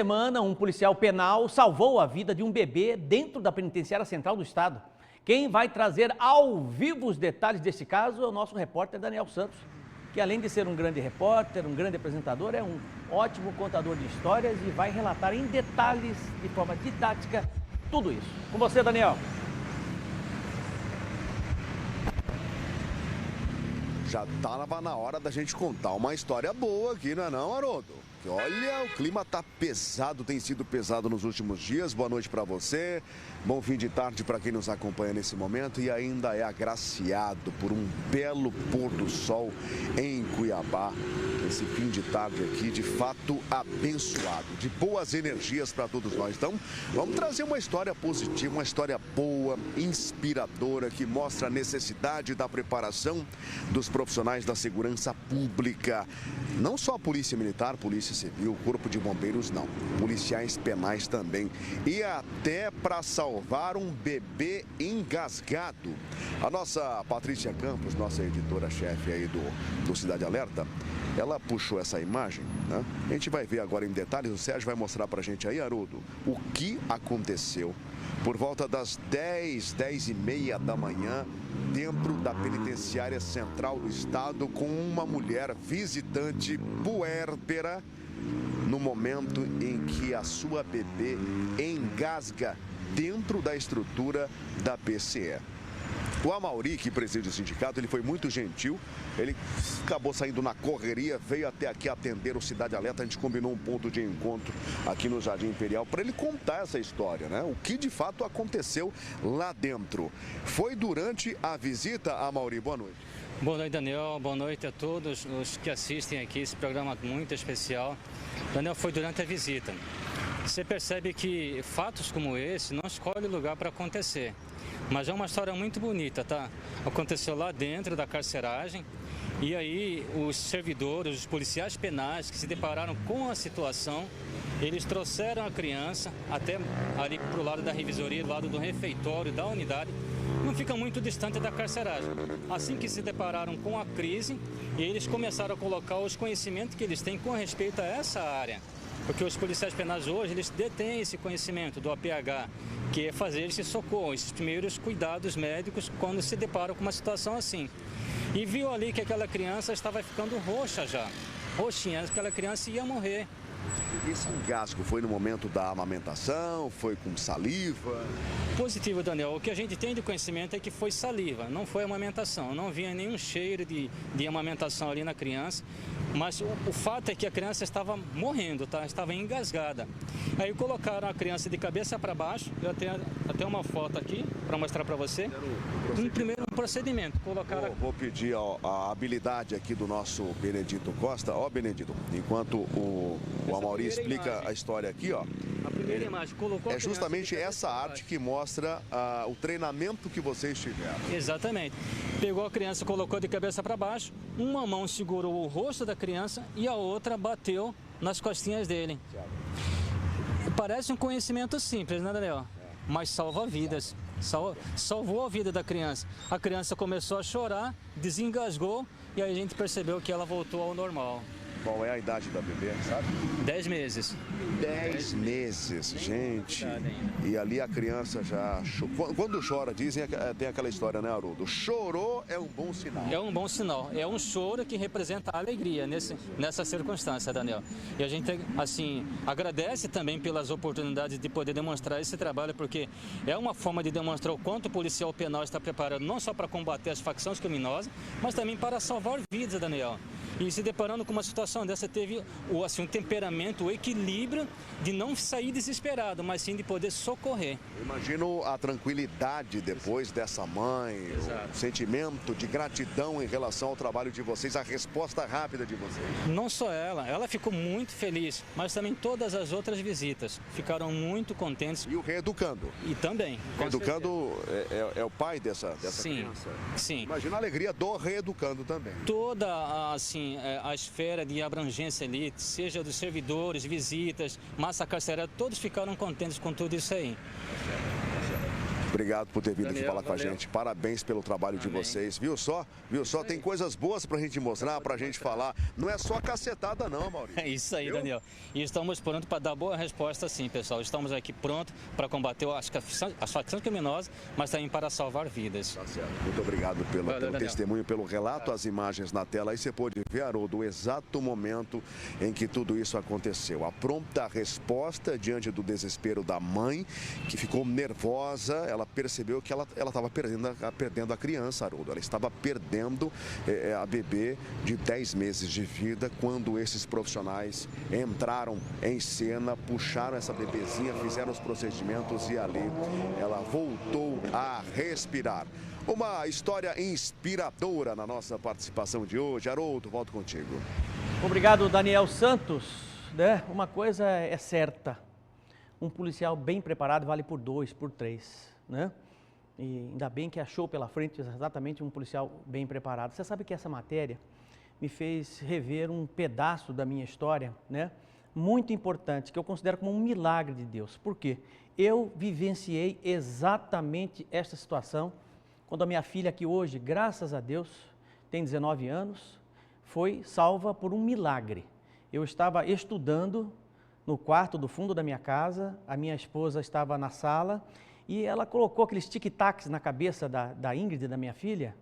Semana, um policial penal salvou a vida de um bebê dentro da penitenciária central do estado. Quem vai trazer ao vivo os detalhes desse caso é o nosso repórter Daniel Santos, que além de ser um grande repórter, um grande apresentador, é um ótimo contador de histórias e vai relatar em detalhes, de forma didática, tudo isso. Com você, Daniel. Já estava na hora da gente contar uma história boa aqui, não é não, Haroldo? Que olha, o clima tá pesado, tem sido pesado nos últimos dias. Boa noite para você, bom fim de tarde para quem nos acompanha nesse momento e ainda é agraciado por um belo pôr do sol em Cuiabá. Esse fim de tarde aqui, de fato abençoado, de boas energias para todos nós. Então, vamos trazer uma história positiva, uma história boa, inspiradora, que mostra a necessidade da preparação dos profissionais da segurança pública. Não só a Polícia Militar, Polícia Civil, Corpo de Bombeiros, não. Policiais penais também. E até para salvar um bebê engasgado. A nossa Patrícia Campos, nossa editora-chefe aí do Cidade Alerta, ela puxou essa imagem, né? A gente vai ver agora em detalhes, o Sérgio vai mostrar pra gente aí, Haroldo, o que aconteceu por volta das 10h30 da manhã, dentro da penitenciária central do estado, com uma mulher visitante puérpera, no momento em que a sua bebê engasga dentro da estrutura da PCE. O Amauri, que preside o sindicato, ele foi muito gentil, ele acabou saindo na correria, veio até aqui atender o Cidade Alerta, a gente combinou um ponto de encontro aqui no Jardim Imperial para ele contar essa história, né? O que de fato aconteceu lá dentro. Foi durante a visita, Amauri, boa noite. Boa noite, Daniel, boa noite a todos os que assistem aqui esse programa muito especial. Daniel, foi durante a visita. Você percebe que fatos como esse não escolhe lugar para acontecer. Mas é uma história muito bonita, tá? Aconteceu lá dentro da carceragem e aí os servidores, os policiais penais que se depararam com a situação, eles trouxeram a criança até ali para o lado da revisoria, do lado do refeitório, da unidade, não fica muito distante da carceragem. Assim que se depararam com a crise, eles começaram a colocar os conhecimentos que eles têm com respeito a essa área. Porque os policiais penais hoje, eles detêm esse conhecimento do APH, que é fazer esse socorro, esses primeiros cuidados médicos quando se deparam com uma situação assim. E viu ali que aquela criança estava ficando roxa já, roxinha, aquela criança ia morrer. Esse engasgo foi no momento da amamentação, foi com saliva? Positivo, Daniel. O que a gente tem de conhecimento é que foi saliva, não foi amamentação. Não vinha nenhum cheiro de amamentação ali na criança, mas o fato é que a criança estava morrendo, tá? Estava engasgada. Aí colocaram a criança de cabeça para baixo, eu tenho até uma foto aqui para mostrar para você. Um primeiro procedimento. Colocaram... Vou pedir a habilidade aqui do nosso Benedito Costa. Ó, Benedito, enquanto o Amauri explica a história aqui, ó. A primeira imagem, colocou é justamente essa arte que mostra o treinamento que vocês tiveram. Exatamente. Pegou a criança, colocou de cabeça para baixo, uma mão segurou o rosto da criança e a outra bateu nas costinhas dele. Parece um conhecimento simples, né, Daniel? Mas salva vidas. Salvou a vida da criança. A criança começou a chorar, desengasgou e aí a gente percebeu que ela voltou ao normal. Qual é a idade da bebê, sabe? 10 meses. 10 meses, gente. E ali a criança já... Quando chora, dizem, tem aquela história, né, Haroldo? Chorou é um bom sinal. É um bom sinal. É um choro que representa a alegria nessa circunstância, Daniel. E a gente, assim, agradece também pelas oportunidades de poder demonstrar esse trabalho, porque é uma forma de demonstrar o quanto o policial penal está preparado não só para combater as facções criminosas, mas também para salvar vidas, Daniel. E se deparando com uma situação dessa, teve assim, um temperamento, o equilíbrio de não sair desesperado, mas sim de poder socorrer. Imagino a tranquilidade depois dessa mãe, o sentimento de gratidão em relação ao trabalho de vocês, a resposta rápida de vocês. Não só ela ficou muito feliz, mas também todas as outras visitas ficaram muito contentes. E o reeducando. E também. O reeducando é o pai dessa criança? Sim. Imagina a alegria do reeducando também. Toda, assim, a esfera de abrangência ali, seja dos servidores, visitas, massa carcerária, todos ficaram contentes com tudo isso aí. Obrigado por ter vindo aqui Daniel, falar com a valeu. gente. Parabéns pelo trabalho de Amém. vocês. Viu só? Viu só? Tem coisas boas pra gente mostrar, pra gente falar. Não é só cacetada não, Maurício. É isso aí, Viu? Daniel. E estamos prontos para dar boa resposta, sim, pessoal. Estamos aqui prontos para combater as facções criminosas, mas também para salvar vidas. Tá certo. Muito obrigado pelo Daniel. testemunho, pelo relato, as imagens na tela. Aí você pôde ver, Haroldo, o exato momento em que tudo isso aconteceu. A prompta resposta diante do desespero da mãe, que ficou nervosa. Ela percebeu que ela estava perdendo a criança, Haroldo. Ela estava perdendo a bebê de 10 meses de vida quando esses profissionais entraram em cena, puxaram essa bebezinha, fizeram os procedimentos e ali ela voltou a respirar. Uma história inspiradora na nossa participação de hoje. Haroldo, volto contigo. Obrigado, Daniel Santos. Né? Uma coisa é certa, um policial bem preparado vale por 2, por 3, né? E ainda bem que achou pela frente exatamente um policial bem preparado. Você sabe que essa matéria me fez rever um pedaço da minha história, né? Muito importante, que eu considero como um milagre de Deus. Por quê? Eu vivenciei exatamente esta situação quando a minha filha, que hoje, graças a Deus, tem 19 anos, foi salva por um milagre. Eu estava estudando no quarto do fundo da minha casa, a minha esposa estava na sala e ela colocou aqueles tic-tacs na cabeça da Ingrid, da minha filha,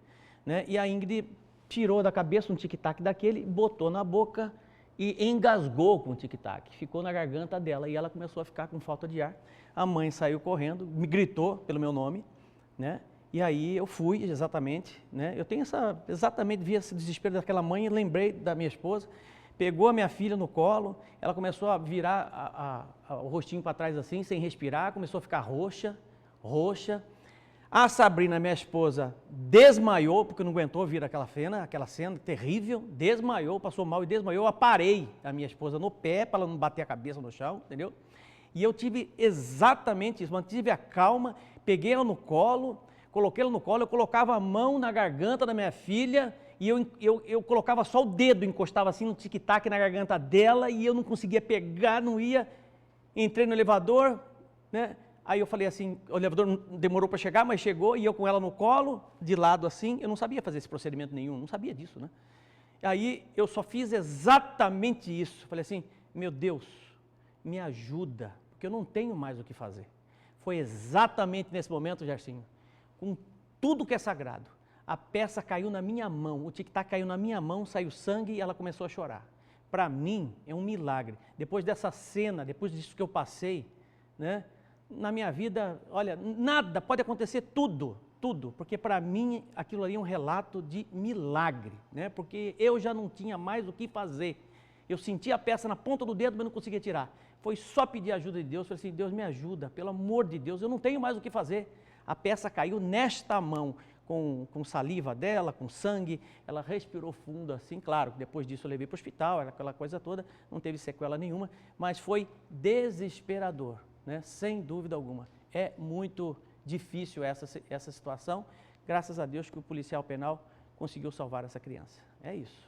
né? E a Ingrid tirou da cabeça um tic-tac daquele, botou na boca e engasgou com o tic-tac. Ficou na garganta dela e ela começou a ficar com falta de ar. A mãe saiu correndo, me gritou pelo meu nome, né? E aí eu fui exatamente, né? Eu tenho exatamente vi esse desespero daquela mãe e lembrei da minha esposa. Pegou a minha filha no colo, ela começou a virar o rostinho para trás assim, sem respirar, começou a ficar roxa. A Sabrina, minha esposa, desmaiou, porque não aguentou vir aquela cena terrível, desmaiou, passou mal e desmaiou. Eu aparei a minha esposa no pé para ela não bater a cabeça no chão, entendeu? E eu tive exatamente isso, mantive a calma, peguei ela no colo, coloquei ela no colo, eu colocava a mão na garganta da minha filha e eu colocava só o dedo, encostava assim no tic-tac na garganta dela e eu não conseguia pegar, não ia. Entrei no elevador, né? Aí eu falei assim, o elevador demorou para chegar, mas chegou e eu com ela no colo, de lado assim, eu não sabia fazer esse procedimento nenhum, não sabia disso, né? Aí eu só fiz exatamente isso, falei assim, meu Deus, me ajuda, porque eu não tenho mais o que fazer. Foi exatamente nesse momento, Gersinho, com tudo que é sagrado, a peça caiu na minha mão, o tic-tac caiu na minha mão, saiu sangue e ela começou a chorar. Para mim é um milagre. Depois dessa cena, depois disso que eu passei, né? Na minha vida, olha, nada, pode acontecer tudo, porque para mim aquilo ali é um relato de milagre, né? Porque eu já não tinha mais o que fazer. Eu sentia a peça na ponta do dedo, mas não conseguia tirar. Foi só pedir ajuda de Deus, falei assim, Deus me ajuda, pelo amor de Deus, eu não tenho mais o que fazer. A peça caiu nesta mão, com saliva dela, com sangue, ela respirou fundo assim, claro, depois disso eu levei para o hospital, aquela coisa toda, não teve sequela nenhuma, mas foi desesperador, né? Sem dúvida alguma. É muito difícil essa situação, graças a Deus que o policial penal conseguiu salvar essa criança. É isso.